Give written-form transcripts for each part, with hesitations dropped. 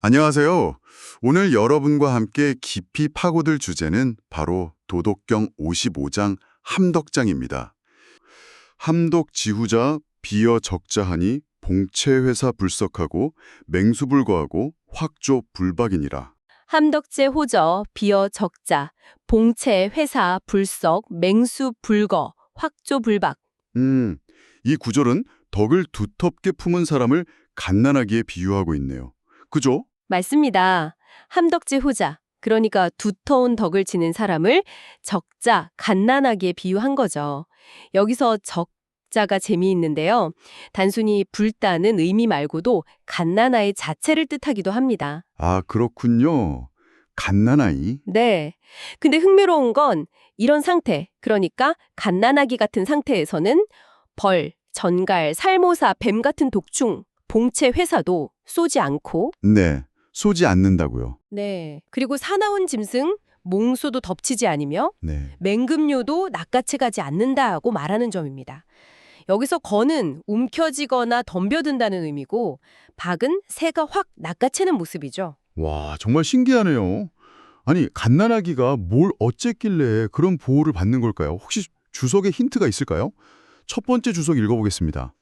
안녕하세요. 오늘 여러분과 함께 깊이 파고들 주제는 바로 도덕경 55장 함덕장입니다. 함덕지후자 비어적자하니 봉체회사 불석하고 맹수불거하고 확조불박이니라. 함덕제 호저, 비어 적자, 봉채, 회사, 불석, 맹수, 불거, 확조, 불박. 이 구절은 덕을 두텁게 품은 사람을 갓난아기에 비유하고 있네요. 그죠? 맞습니다. 함덕제 호자, 그러니까 두터운 덕을 지닌 사람을 적자, 갓난아기에 비유한 거죠. 여기서 적자가 재미있는데요. 단순히 붉다는 의미 말고도 갓난아이 자체를 뜻하기도 합니다. 아, 그렇군요. 갓난아이. 네. 근데 흥미로운 건 이런 상태, 그러니까 갓난아기 같은 상태에서는 벌, 전갈, 살모사, 뱀 같은 독충, 봉채 회사도 쏘지 않고 네, 쏘지 않는다고요. 네. 그리고 사나운 짐승, 몽소도 덮치지 않으며 네. 맹금류도 낚아채가지 않는다고 말하는 점입니다. 여기서 건은 움켜쥐거나 덤벼든다는 의미고 박은 새가 확 낚아채는 모습이죠. 와, 정말 신기하네요. 아니, 갓난아기가 뭘 어쨌길래 그런 보호를 받는 걸까요? 혹시 주석에 힌트가 있을까요? 첫 번째 주석 읽어보겠습니다.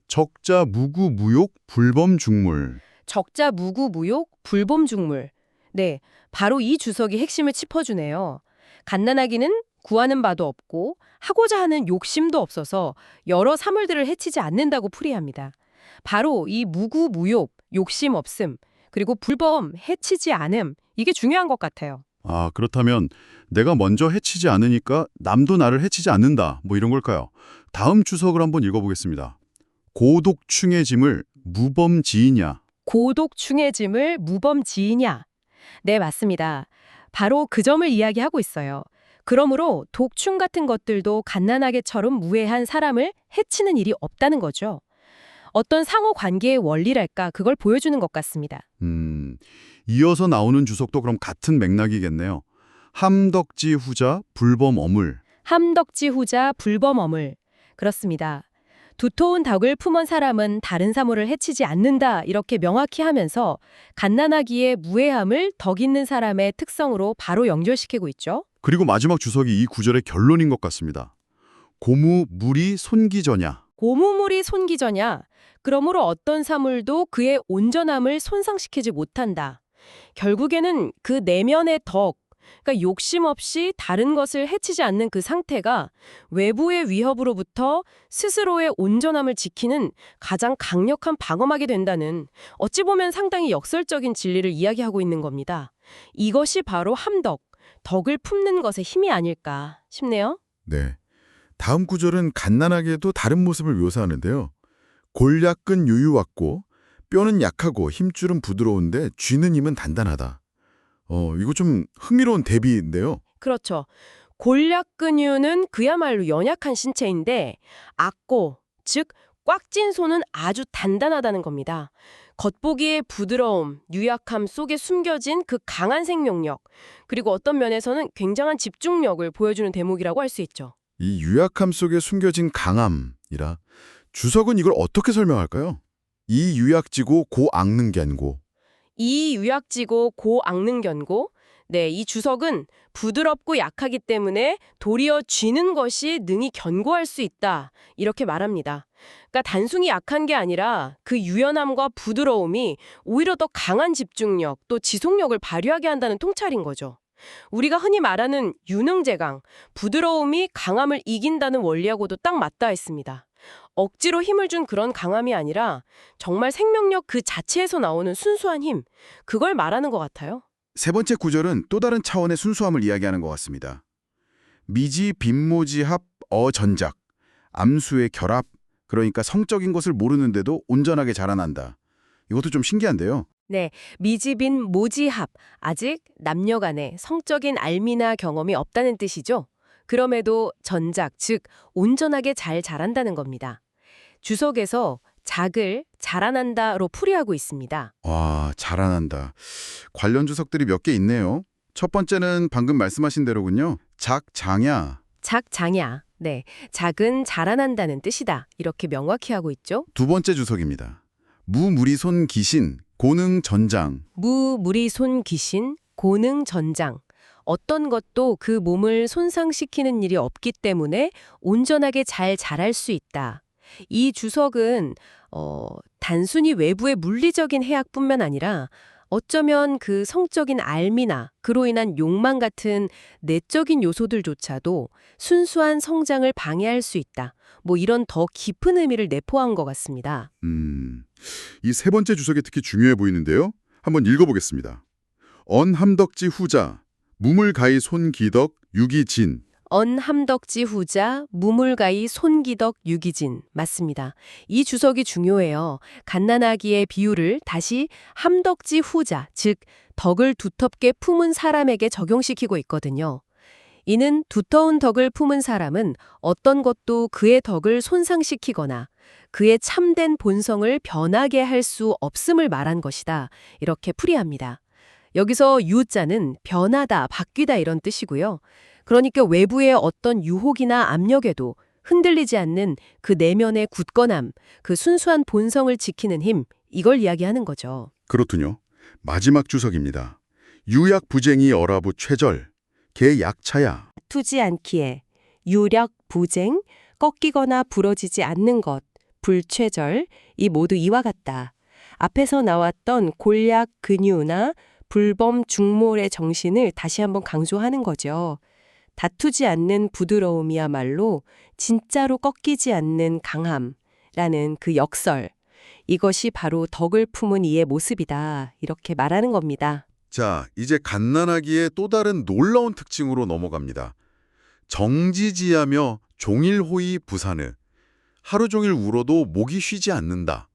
적자, 무구, 무욕, 불범, 중물. 적자, 무구, 무욕, 불범, 중물. 네, 바로 이 주석이 핵심을 짚어주네요. 갓난아기는 구하는 바도 없고 하고자 하는 욕심도 없어서 여러 사물들을 해치지 않는다고 풀이합니다. 바로 이 무구, 무욕, 욕심 없음, 그리고 불범, 해치지 않음, 이게 중요한 것 같아요. 아, 그렇다면 내가 먼저 해치지 않으니까 남도 나를 해치지 않는다. 뭐 이런 걸까요? 다음 주석을 한번 읽어보겠습니다. 고독충의 짐을 무범지이냐. 고독충의 짐을 무범지이냐? 네, 맞습니다. 바로 그 점을 이야기하고 있어요. 그러므로 독충 같은 것들도 갓난아기처럼 무해한 사람을 해치는 일이 없다는 거죠. 어떤 상호 관계의 원리랄까 그걸 보여주는 것 같습니다. 이어서 나오는 주석도 그럼 같은 맥락이겠네요. 함덕지 후자 불범 어물. 함덕지 후자 불범 어물. 그렇습니다. 두터운 덕을 품은 사람은 다른 사물을 해치지 않는다 이렇게 명확히 하면서 갓난아기의 무해함을 덕 있는 사람의 특성으로 바로 연결시키고 있죠. 그리고 마지막 주석이 이 구절의 결론인 것 같습니다. 고무 물이 손기저냐. 고무물이 손기저냐? 그러므로 어떤 사물도 그의 온전함을 손상시키지 못한다. 결국에는 그 내면의 덕, 그러니까 욕심 없이 다른 것을 해치지 않는 그 상태가 외부의 위협으로부터 스스로의 온전함을 지키는 가장 강력한 방어막이 된다는 어찌 보면 상당히 역설적인 진리를 이야기하고 있는 겁니다. 이것이 바로 함덕, 덕을 품는 것의 힘이 아닐까 싶네요. 네. 다음 구절은 갓난아기에도 다른 모습을 묘사하는데요. 골약근 유유왔고 뼈는 약하고 힘줄은 부드러운데 쥐는 힘은 단단하다. 이거 좀 흥미로운 대비인데요. 그렇죠. 골략근유는 그야말로 연약한 신체인데 악고, 즉 꽉 찐 손은 아주 단단하다는 겁니다. 겉보기의 부드러움, 유약함 속에 숨겨진 그 강한 생명력, 그리고 어떤 면에서는 굉장한 집중력을 보여주는 대목이라고 할 수 있죠. 이 유약함 속에 숨겨진 강함이라 주석은 이걸 어떻게 설명할까요? 이 유약지고 고 앙능견고. 이 유약지고 고 앙능견고, 네, 이 주석은 부드럽고 약하기 때문에 도리어 쥐는 것이 능히 견고할 수 있다. 이렇게 말합니다. 그러니까 단순히 약한 게 아니라 그 유연함과 부드러움이 오히려 더 강한 집중력 또 지속력을 발휘하게 한다는 통찰인 거죠. 우리가 흔히 말하는 유능제강, 부드러움이 강함을 이긴다는 원리하고도 딱 맞닿아 있습니다. 억지로 힘을 준 그런 강함이 아니라 정말 생명력 그 자체에서 나오는 순수한 힘, 그걸 말하는 것 같아요. 세 번째 구절은 또 다른 차원의 순수함을 이야기하는 것 같습니다. 미지 빈모지합 어전작. 암수의 결합. 그러니까 성적인 것을 모르는데도 온전하게 자라난다. 이것도 좀 신기한데요. 네, 미지빈 모지합, 아직 남녀 간의 성적인 알미나 경험이 없다는 뜻이죠. 그럼에도 전작, 즉 온전하게 잘 자란다는 겁니다. 주석에서 작을 자라난다로 풀이하고 있습니다. 와, 자라난다. 관련 주석들이 몇 개 있네요. 첫 번째는 방금 말씀하신 대로군요. 작장야. 작장야, 네, 작은 자라난다는 뜻이다. 이렇게 명확히 하고 있죠. 두 번째 주석입니다. 무무리손 기신, 고능전장. 무리손 귀신, 고능전장. 어떤 것도 그 몸을 손상시키는 일이 없기 때문에 온전하게 잘 자랄 수 있다. 이 주석은 단순히 외부의 물리적인 해악뿐만 아니라 어쩌면 그 성적인 알미나 그로 인한 욕망 같은 내적인 요소들조차도 순수한 성장을 방해할 수 있다. 뭐 이런 더 깊은 의미를 내포한 것 같습니다. 이 세 번째 주석이 특히 중요해 보이는데요. 한번 읽어보겠습니다. 언함덕지 후자, 무물가이 손기덕 유기진. 언함덕지 후자, 무물가이 손기덕 유기진. 맞습니다. 이 주석이 중요해요. 갓난아기의 비유를 다시 함덕지 후자, 즉 덕을 두텁게 품은 사람에게 적용시키고 있거든요. 이는 두터운 덕을 품은 사람은 어떤 것도 그의 덕을 손상시키거나 그의 참된 본성을 변하게 할 수 없음을 말한 것이다. 이렇게 풀이합니다. 여기서 유자는 변하다, 바뀌다 이런 뜻이고요. 그러니까 외부의 어떤 유혹이나 압력에도 흔들리지 않는 그 내면의 굳건함, 그 순수한 본성을 지키는 힘, 이걸 이야기하는 거죠. 그렇군요. 마지막 주석입니다. 유약부쟁이 어라부 최절, 개 약차야. 투지 않기에, 유력, 부쟁, 꺾이거나 부러지지 않는 것, 불최절, 이 모두 이와 같다. 앞에서 나왔던 골약, 근유나 불범, 중몰의 정신을 다시 한번 강조하는 거죠. 다투지 않는 부드러움이야말로 진짜로 꺾이지 않는 강함라는 그 역설. 이것이 바로 덕을 품은 이의 모습이다. 이렇게 말하는 겁니다. 자, 이제 갓난아기의 또 다른 놀라운 특징으로 넘어갑니다. 정지지하며 종일호의 부사느. 하루 종일 울어도 목이 쉬지 않는다.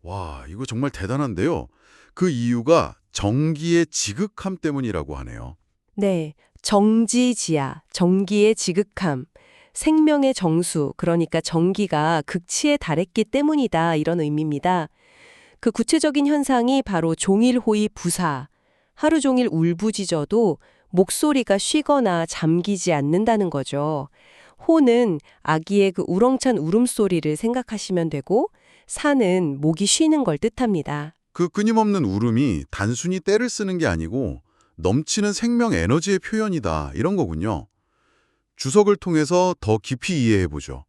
와, 이거 정말 대단한데요. 그 이유가 정기의 지극함 때문이라고 하네요. 네, 정지지야, 정기의 지극함, 생명의 정수, 그러니까 정기가 극치에 달했기 때문이다 이런 의미입니다. 그 구체적인 현상이 바로 종일호의 부사, 하루 종일 울부짖어도 목소리가 쉬거나 잠기지 않는다는 거죠. 호는 아기의 그 우렁찬 울음소리를 생각하시면 되고 사는 목이 쉬는 걸 뜻합니다. 그 끊임없는 울음이 단순히 떼를 쓰는 게 아니고 넘치는 생명 에너지의 표현이다 이런 거군요. 주석을 통해서 더 깊이 이해해보죠.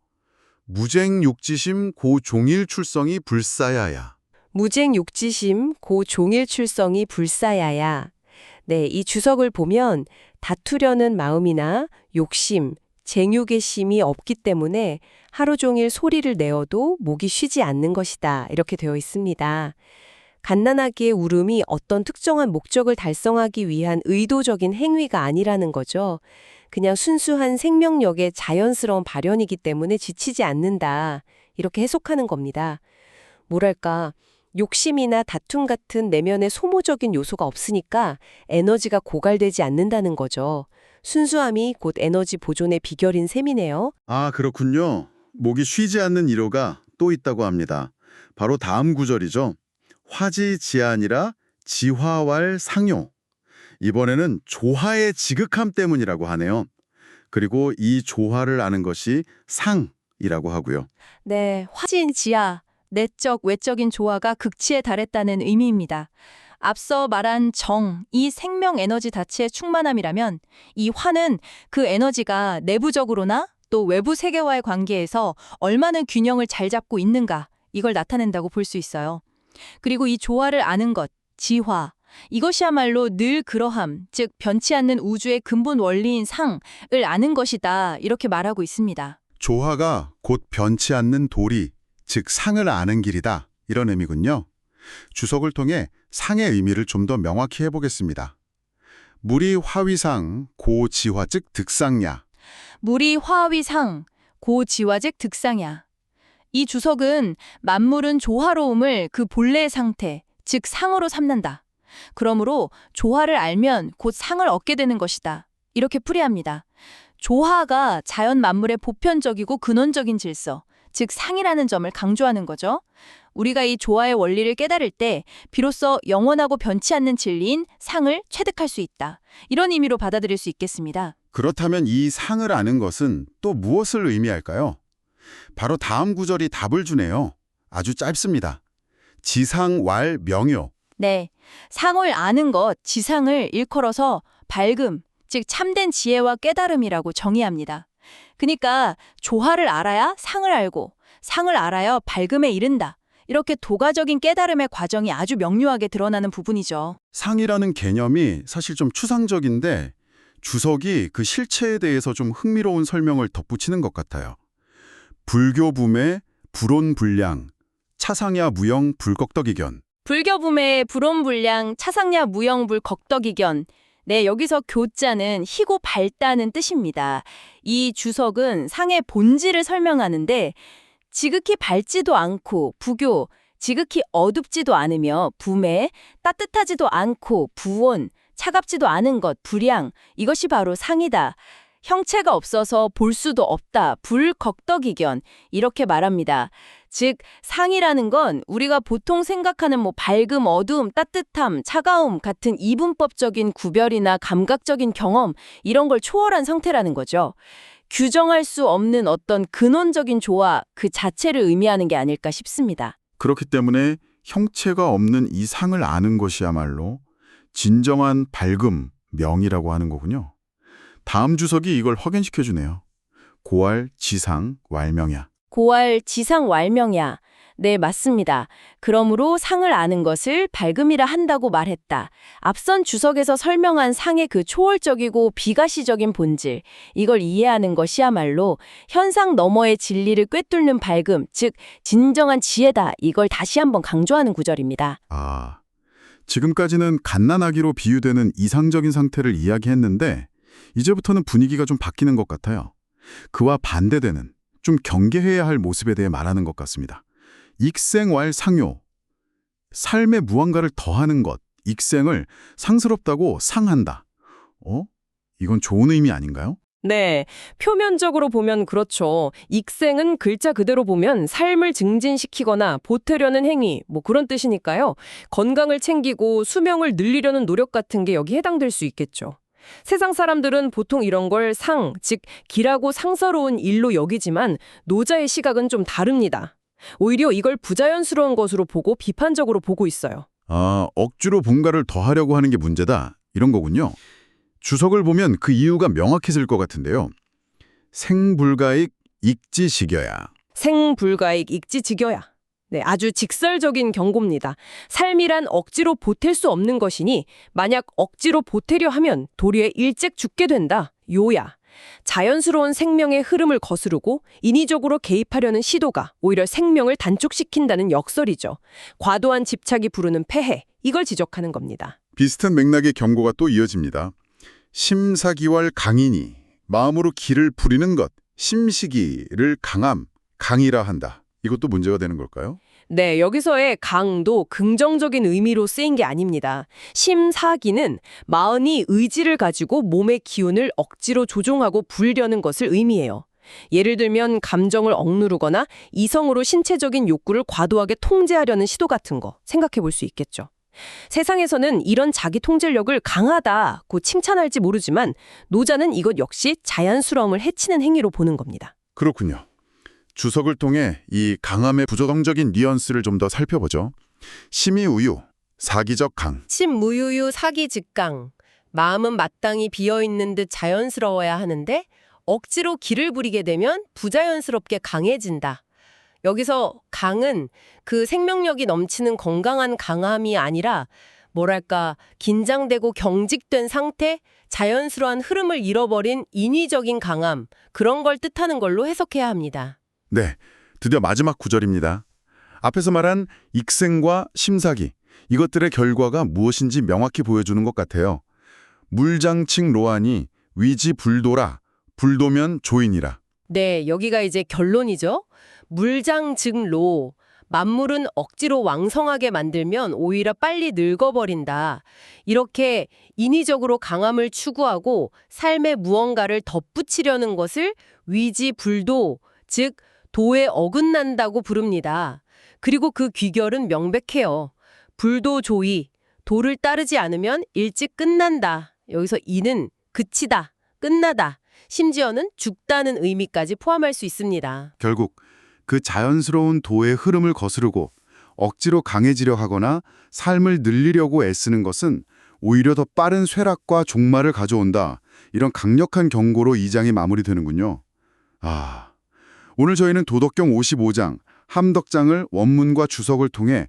무쟁육지심 고종일 출성이 불사야야. 무쟁육지심 고종일 출성이 불사야야. 네, 이 주석을 보면 다투려는 마음이나 욕심, 쟁욕의 심이 없기 때문에 하루 종일 소리를 내어도 목이 쉬지 않는 것이다. 이렇게 되어 있습니다. 갓난아기의 울음이 어떤 특정한 목적을 달성하기 위한 의도적인 행위가 아니라는 거죠. 그냥 순수한 생명력의 자연스러운 발현이기 때문에 지치지 않는다. 이렇게 해석하는 겁니다. 뭐랄까, 욕심이나 다툼 같은 내면의 소모적인 요소가 없으니까 에너지가 고갈되지 않는다는 거죠. 순수함이 곧 에너지 보존의 비결인 셈이네요. 아, 그렇군요. 목이 쉬지 않는 이유가 또 있다고 합니다. 바로 다음 구절이죠. 화지지아니라 지화왈 상요. 이번에는 조화의 지극함 때문이라고 하네요. 그리고 이 조화를 아는 것이 상이라고 하고요. 네, 화진지아, 내적, 외적인 조화가 극치에 달했다는 의미입니다. 앞서 말한 정, 이 생명 에너지 자체의 충만함이라면 이 화는 그 에너지가 내부적으로나 또 외부 세계와의 관계에서 얼마나 균형을 잘 잡고 있는가, 이걸 나타낸다고 볼 수 있어요. 그리고 이 조화를 아는 것, 지화, 이것이야말로 늘 그러함, 즉 변치 않는 우주의 근본 원리인 상을 아는 것이다, 이렇게 말하고 있습니다. 조화가 곧 변치 않는 도리, 즉 상을 아는 길이다. 이런 의미군요. 주석을 통해 상의 의미를 좀 더 명확히 해보겠습니다. 물이 화위상, 고지화 즉 득상야. 물이 화위상, 고지화즉 득상야. 이 주석은 만물은 조화로움을 그 본래의 상태, 즉 상으로 삼는다. 그러므로 조화를 알면 곧 상을 얻게 되는 것이다. 이렇게 풀이합니다. 조화가 자연 만물의 보편적이고 근원적인 질서, 즉 상이라는 점을 강조하는 거죠. 우리가 이 조화의 원리를 깨달을 때 비로소 영원하고 변치 않는 진리인 상을 체득할 수 있다. 이런 의미로 받아들일 수 있겠습니다. 그렇다면 이 상을 아는 것은 또 무엇을 의미할까요? 바로 다음 구절이 답을 주네요. 아주 짧습니다. 지상왈 명요, 네, 상을 아는 것, 지상을 일컬어서 밝음, 즉 참된 지혜와 깨달음이라고 정의합니다. 그러니까 조화를 알아야 상을 알고 상을 알아야 밝음에 이른다. 이렇게 도가적인 깨달음의 과정이 아주 명료하게 드러나는 부분이죠. 상이라는 개념이 사실 좀 추상적인데 주석이 그 실체에 대해서 좀 흥미로운 설명을 덧붙이는 것 같아요. 불교붐의 불온불량, 차상야 무영 불꺽덕이견. 불교붐의 불온불량, 차상야 무영불 꺽덕이견. 네, 여기서 교자는 희고 밝다는 뜻입니다. 이 주석은 상의 본질을 설명하는데 지극히 밝지도 않고 부교, 지극히 어둡지도 않으며 부매, 따뜻하지도 않고 부온, 차갑지도 않은 것, 불양, 이것이 바로 상이다. 형체가 없어서 볼 수도 없다. 불꺽덕이견, 이렇게 말합니다. 즉 상이라는 건 우리가 보통 생각하는 밝음, 어두움, 따뜻함, 차가움 같은 이분법적인 구별이나 감각적인 경험 이런 걸 초월한 상태라는 거죠. 규정할 수 없는 어떤 근원적인 조화 그 자체를 의미하는 게 아닐까 싶습니다. 그렇기 때문에 형체가 없는 이 상을 아는 것이야말로 진정한 밝음, 명이라고 하는 거군요. 다음 주석이 이걸 확인시켜주네요. 고알, 지상, 왈명야. 고알, 지상, 왈명야. 네, 맞습니다. 그러므로 상을 아는 것을 밝음이라 한다고 말했다. 앞선 주석에서 설명한 상의 그 초월적이고 비가시적인 본질, 이걸 이해하는 것이야말로 현상 너머의 진리를 꿰뚫는 밝음, 즉 진정한 지혜다. 이걸 다시 한번 강조하는 구절입니다. 아, 지금까지는 갓난아기로 비유되는 이상적인 상태를 이야기했는데 이제부터는 분위기가 좀 바뀌는 것 같아요. 그와 반대되는 좀 경계해야 할 모습에 대해 말하는 것 같습니다. 익생왈 상요. 삶의 무언가를 더하는 것, 익생을 상스럽다고 상한다. 이건 좋은 의미 아닌가요? 네, 표면적으로 보면 그렇죠. 익생은 글자 그대로 보면 삶을 증진시키거나 보태려는 행위, 그런 뜻이니까요. 건강을 챙기고 수명을 늘리려는 노력 같은 게 여기 해당될 수 있겠죠. 세상 사람들은 보통 이런 걸 상, 즉 길하고 상서로운 일로 여기지만 노자의 시각은 좀 다릅니다. 오히려 이걸 부자연스러운 것으로 보고 비판적으로 보고 있어요. 아, 억지로 뭔가를 더하려고 하는 게 문제다. 이런 거군요. 주석을 보면 그 이유가 명확해질 것 같은데요. 생불가익 익지식여야. 생불가익 익지직여야. 네, 아주 직설적인 경고입니다. 삶이란 억지로 보탤 수 없는 것이니 만약 억지로 보태려 하면 도리어 일찍 죽게 된다. 요야. 자연스러운 생명의 흐름을 거스르고 인위적으로 개입하려는 시도가 오히려 생명을 단축시킨다는 역설이죠. 과도한 집착이 부르는 폐해, 이걸 지적하는 겁니다. 비슷한 맥락의 경고가 또 이어집니다. 심사기왈 강인이 마음으로 기를 부리는 것, 심시기를 강함, 강이라 한다. 이것도 문제가 되는 걸까요? 네, 여기서의 강도 긍정적인 의미로 쓰인 게 아닙니다. 심사기는 마흔이 의지를 가지고 몸의 기운을 억지로 조종하고 부리려는 것을 의미해요. 예를 들면 감정을 억누르거나 이성으로 신체적인 욕구를 과도하게 통제하려는 시도 같은 거 생각해 볼 수 있겠죠. 세상에서는 이런 자기 통제력을 강하다고 칭찬할지 모르지만 노자는 이것 역시 자연스러움을 해치는 행위로 보는 겁니다. 그렇군요. 주석을 통해 이 강함의 부조동적인 뉘앙스를 좀 더 살펴보죠. 심의우유, 사기적 강. 심무유유 사기즉강. 마음은 마땅히 비어있는 듯 자연스러워야 하는데 억지로 기를 부리게 되면 부자연스럽게 강해진다. 여기서 강은 그 생명력이 넘치는 건강한 강함이 아니라 긴장되고 경직된 상태, 자연스러운 흐름을 잃어버린 인위적인 강함, 그런 걸 뜻하는 걸로 해석해야 합니다. 네, 드디어 마지막 구절입니다. 앞에서 말한 익생과 심사기, 이것들의 결과가 무엇인지 명확히 보여주는 것 같아요. 물장칭 로하니 위지 불도라, 불도면 조인이라. 네, 여기가 이제 결론이죠. 물장즉로, 만물은 억지로 왕성하게 만들면 오히려 빨리 늙어버린다. 이렇게 인위적으로 강함을 추구하고 삶의 무언가를 덧붙이려는 것을 위지불도, 즉 도에 어긋난다고 부릅니다. 그리고 그 귀결은 명백해요. 불도조의, 도를 따르지 않으면 일찍 끝난다. 여기서 이는 그치다, 끝나다, 심지어는 죽다는 의미까지 포함할 수 있습니다. 결국 그 자연스러운 도의 흐름을 거스르고 억지로 강해지려 하거나 삶을 늘리려고 애쓰는 것은 오히려 더 빠른 쇠락과 종말을 가져온다. 이런 강력한 경고로 2장이 마무리되는군요. 오늘 저희는 도덕경 55장, 함덕장을 원문과 주석을 통해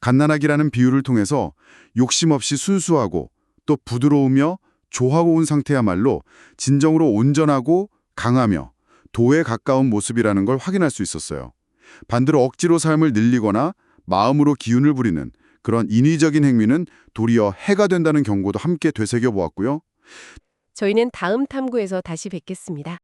갓난아기라는 비유를 통해서 욕심 없이 순수하고 또 부드러우며 조화로운 상태야말로 진정으로 온전하고 강하며 도에 가까운 모습이라는 걸 확인할 수 있었어요. 반대로 억지로 삶을 늘리거나 마음으로 기운을 부리는 그런 인위적인 행위는 도리어 해가 된다는 경고도 함께 되새겨 보았고요. 저희는 다음 탐구에서 다시 뵙겠습니다.